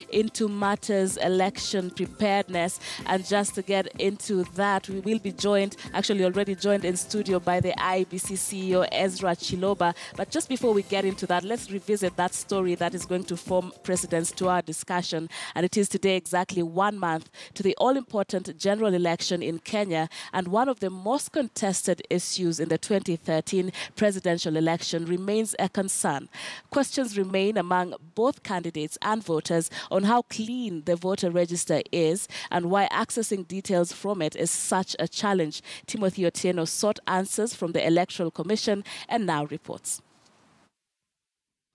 into matters election preparedness. And just to get into that, we will be joined, actually already joined in studio by the IEBC CEO, Ezra Chiloba. But just before we get into that, let's revisit that story that is going to form precedence to our discussion. And it is today exactly 1 month to the all-important general election in Kenya, and one of the most contested issues in the 2013 presidential election remains a concern. Questions remain among both candidates and voters on how clean the voter register is and why accessing details from it is such a challenge. Timothy Otieno sought answers from the Electoral Commission and now reports.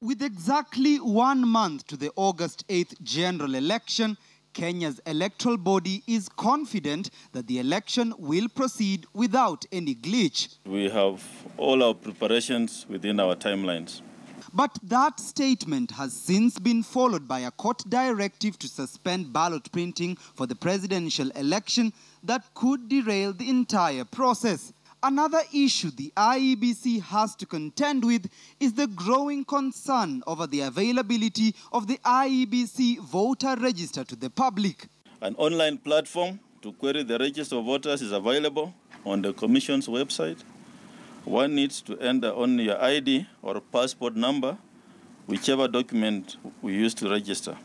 With exactly 1 month to the August 8th general election, Kenya's electoral body is confident that the election will proceed without any glitch. We have all our preparations within our timelines. But that statement has since been followed by a court directive to suspend ballot printing for the presidential election that could derail the entire process. Another issue the IEBC has to contend with is the growing concern over the availability of the IEBC voter register to the public. An online platform to query the register of voters is available on the Commission's website. One needs to enter only your ID or passport number, whichever document we use to register.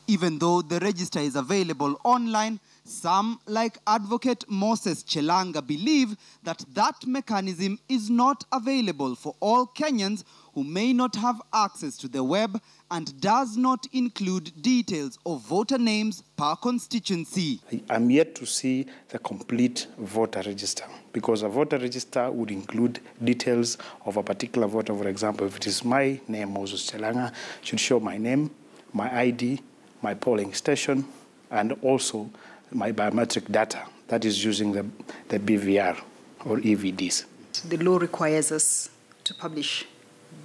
Even though the register is available online, some, like Advocate Moses Chelanga, believe that that mechanism is not available for all Kenyans who may not have access to the web and does not include details of voter names per constituency. I'm yet to see the complete voter register, because a voter register would include details of a particular voter. For example, if it is my name, Moses Chelanga, should show my name, my ID, my polling station, and also my biometric data, that is using the BVR or EVDs. The law requires us to publish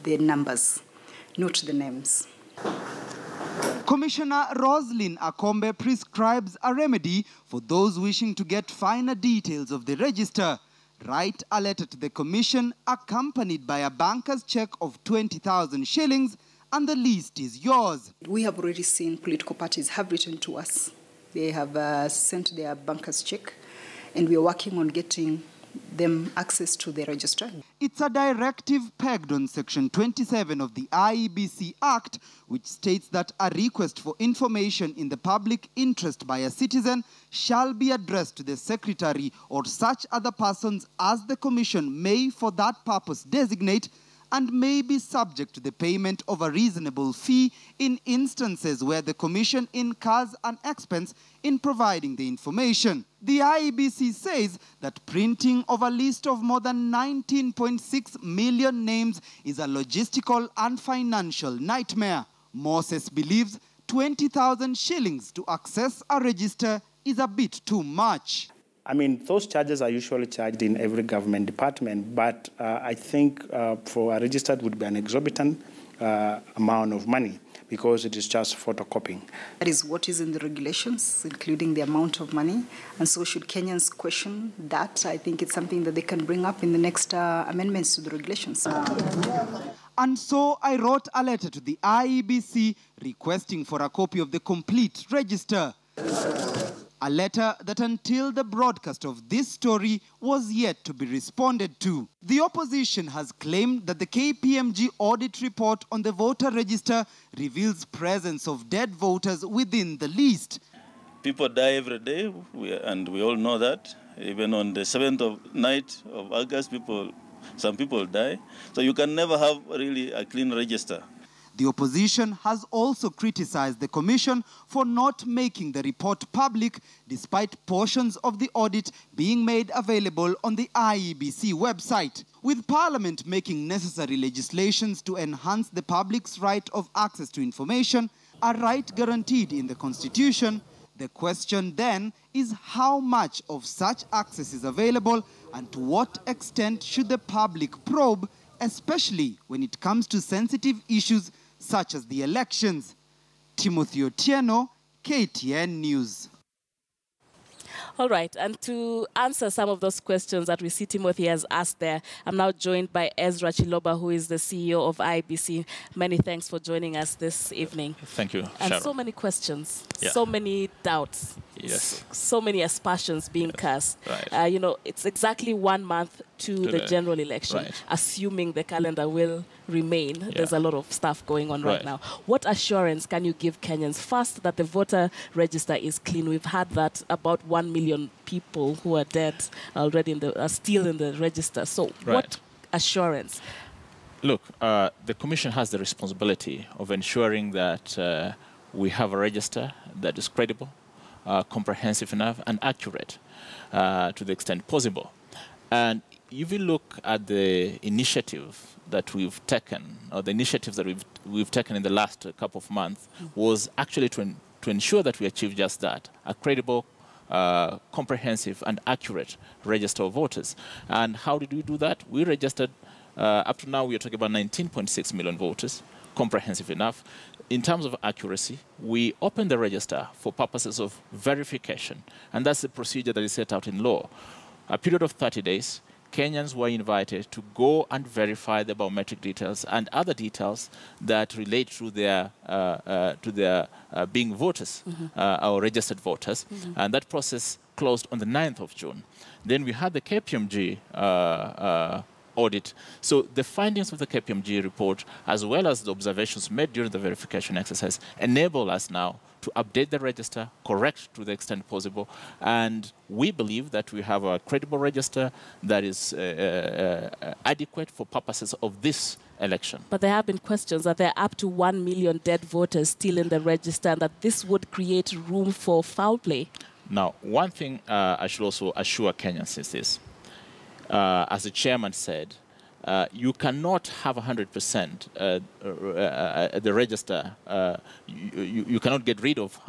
the numbers, not the names. Commissioner Roslyn Akombe prescribes a remedy for those wishing to get finer details of the register. Write a letter to the Commission accompanied by a banker's check of 20,000 shillings and the list is yours. We have already seen political parties have written to us. They have sent their banker's check, and we are working on getting them access to the register. It's a directive pegged on Section 27 of the IEBC Act, which states that a request for information in the public interest by a citizen shall be addressed to the Secretary or such other persons as the Commission may for that purpose designate, and may be subject to the payment of a reasonable fee in instances where the Commission incurs an expense in providing the information. The IEBC says that printing of a list of more than 19.6 million names is a logistical and financial nightmare. Moses believes 20,000 shillings to access a register is a bit too much. I mean, those charges are usually charged in every government department, but I think for a register it would be an exorbitant amount of money because it is just photocopying. That is what is in the regulations, including the amount of money. And so should Kenyans question that, I think it's something that they can bring up in the next amendments to the regulations. And so I wrote a letter to the IEBC requesting for a copy of the complete register. A letter that until the broadcast of this story was yet to be responded to. The opposition has claimed that the KPMG audit report on the voter register reveals presence of dead voters within the list. People die every day, and we all know that. Even on the 7th night of August, some people die. So you can never have really a clean register. The opposition has also criticized the Commission for not making the report public, despite portions of the audit being made available on the IEBC website. With Parliament making necessary legislations to enhance the public's right of access to information, a right guaranteed in the Constitution, the question then is how much of such access is available and to what extent should the public probe, especially when it comes to sensitive issues such as the elections. Timothy Otieno, KTN News. All right, and to answer some of those questions that we see Timothy has asked there, I'm now joined by Ezra Chiloba, who is the CEO of IEBC. Many thanks for joining us this evening. Thank you, And Sharon. so many questions, Yeah. so many doubts, Yes. so many aspersions being cast. Right. You know, it's exactly 1 month to the general election, right. assuming the calendar will remain. There's a lot of stuff going on right now. What assurance can you give Kenyans? First, that the voter register is clean. We've had that about 1 million people who are dead already are still in the register. So what assurance? Look, the Commission has the responsibility of ensuring that we have a register that is credible, comprehensive enough, and accurate to the extent possible. And if you look at the initiative that we've taken, or the initiatives that we've taken in the last couple of months, was actually to ensure that we achieve just that, a credible, comprehensive, and accurate register of voters. And how did we do that? We registered, up to now, we are talking about 19.6 million voters, comprehensive enough. In terms of accuracy, we opened the register for purposes of verification, and that's the procedure that is set out in law. A period of 30 days, Kenyans were invited to go and verify the biometric details and other details that relate to their being voters or registered voters. And that process closed on the 9th of June. Then we had the KPMG audit. So the findings of the KPMG report, as well as the observations made during the verification exercise, enable us now to update the register, correct to the extent possible, and we believe that we have a credible register that is adequate for purposes of this election. But there have been questions that there are up to 1 million dead voters still in the register, and that this would create room for foul play. Now, one thing I should also assure Kenyans is this. As the chairman said, you cannot have 100% the register. You cannot get rid of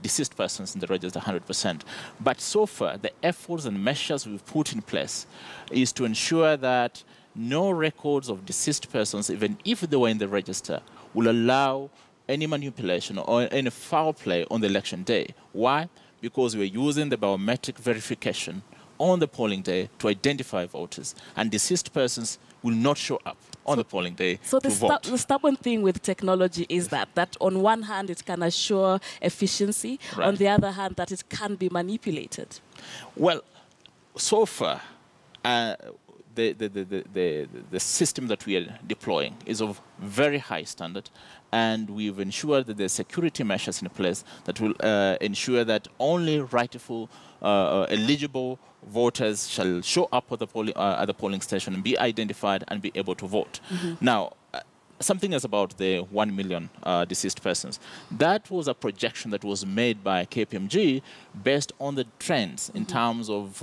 deceased persons in the register 100%. But so far, the efforts and measures we've put in place is to ensure that no records of deceased persons, even if they were in the register, will allow any manipulation or any foul play on the election day. Why? Because we're using the biometric verification on the polling day to identify voters, and deceased persons will not show up on the polling day so to vote. The stubborn thing with technology is that on one hand it can assure efficiency, on the other hand that it can be manipulated. Well, so far, the system that we are deploying is of very high standard, and we've ensured that there's security measures in place that will ensure that only rightful, eligible voters shall show up at the polling station and be identified and be able to vote. Now, something else about the 1 million deceased persons. That was a projection that was made by KPMG based on the trends in terms of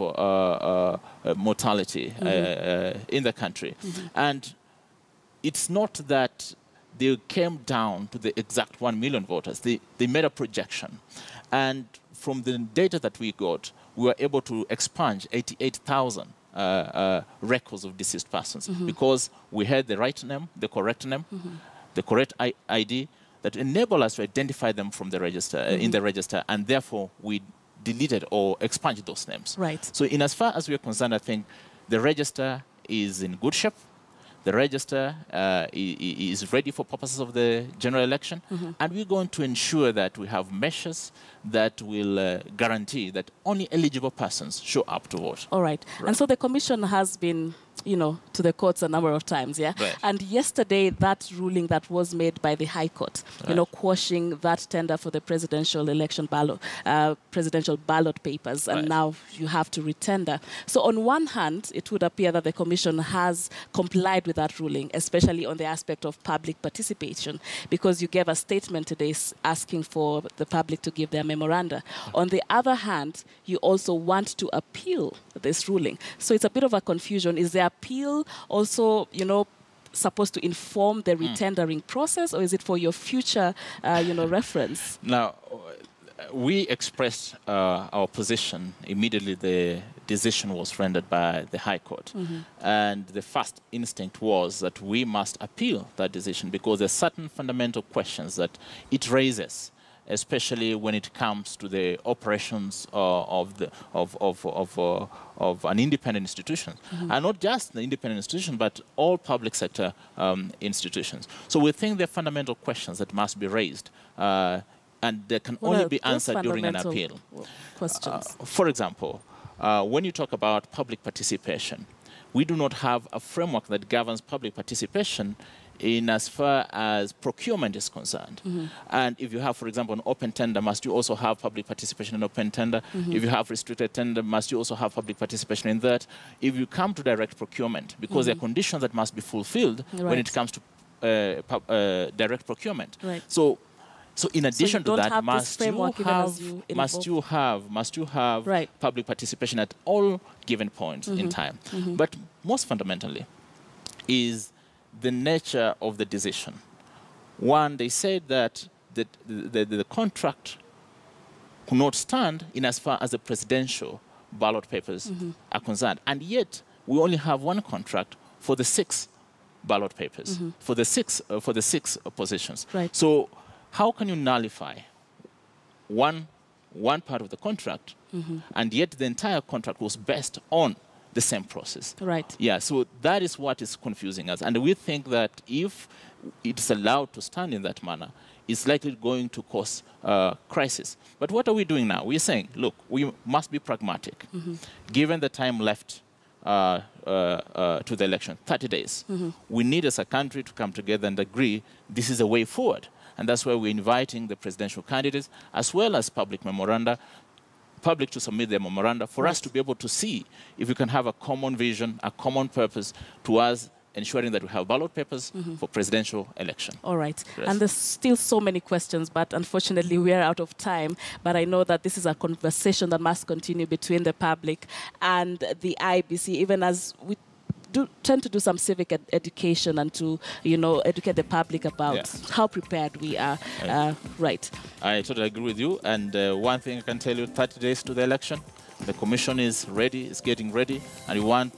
mortality in the country. And it's not that they came down to the exact 1 million voters. They made a projection. And from the data that we got, we were able to expunge 88,000 records of deceased persons because we had the right name, the correct ID that enable us to identify them from the register, in the register, and therefore we deleted or expunged those names. Right. So in as far as we are concerned, I think the register is in good shape. The register is ready for purposes of the general election, and we're going to ensure that we have measures that will guarantee that only eligible persons show up to vote. All right. And so the Commission has been, to the courts a number of times, yeah? Right. And yesterday, that ruling that was made by the High Court, quashing that tender for the presidential election presidential ballot papers, and now you have to retender. So on one hand, it would appear that the Commission has complied with that ruling, especially on the aspect of public participation, because you gave a statement today asking for the public to give their memoranda. On the other hand, you also want to appeal this ruling. So it's a bit of a confusion. Is the appeal also, supposed to inform the retendering process, or is it for your future, reference? Now, we expressed our position immediately the decision was rendered by the High Court. And the first instinct was that we must appeal that decision because there are certain fundamental questions that it raises especially when it comes to the operations of an independent institution, and not just the independent institution, but all public sector institutions. So we think there are fundamental questions that must be raised, and they can only be answered during an appeal. Questions. For example, when you talk about public participation, we do not have a framework that governs public participation in as far as procurement is concerned. And if you have, for example, an open tender, must you also have public participation in open tender? If you have restricted tender, must you also have public participation in that? If you come to direct procurement, because there are conditions that must be fulfilled when it comes to direct procurement. So in addition to that, must you have public participation at all given points in time. But most fundamentally is the nature of the decision. One, they said that the contract could not stand in as far as the presidential ballot papers are concerned. And yet, we only have one contract for the 6 ballot papers, for the six positions. So how can you nullify one part of the contract, and yet the entire contract was based on the same process? Yeah, so that is what is confusing us. And we think that if it is allowed to stand in that manner, it's likely going to cause crisis. But what are we doing now? We're saying, look, we must be pragmatic. Given the time left to the election, 30 days, we need as a country to come together and agree this is a way forward. And that's why we're inviting the presidential candidates, as well as public to submit their memoranda for us to be able to see if we can have a common vision, a common purpose to us ensuring that we have ballot papers for presidential election. All right. And there's still so many questions, but unfortunately we are out of time. But I know that this is a conversation that must continue between the public and the IEBC, even as we tend to do some civic education and to, educate the public about how prepared we are. I totally agree with you. And one thing I can tell you, 30 days to the election, the Commission is ready, is getting ready, and we want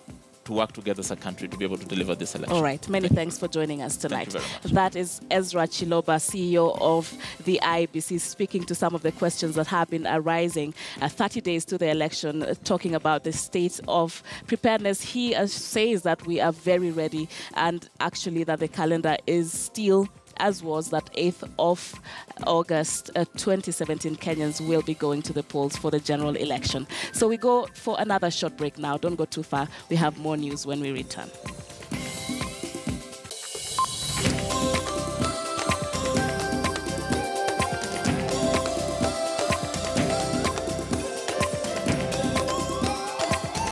to work together as a country to be able to deliver this election. All right. Many thanks for joining us tonight. Thank you very much. That is Ezra Chiloba, CEO of the IEBC, speaking to some of the questions that have been arising 30 days to the election, talking about the state of preparedness. He says that we are very ready, and actually that the calendar is still as was that 8th of August 2017, Kenyans will be going to the polls for the general election. So we go for another short break now. Don't go too far. We have more news when we return.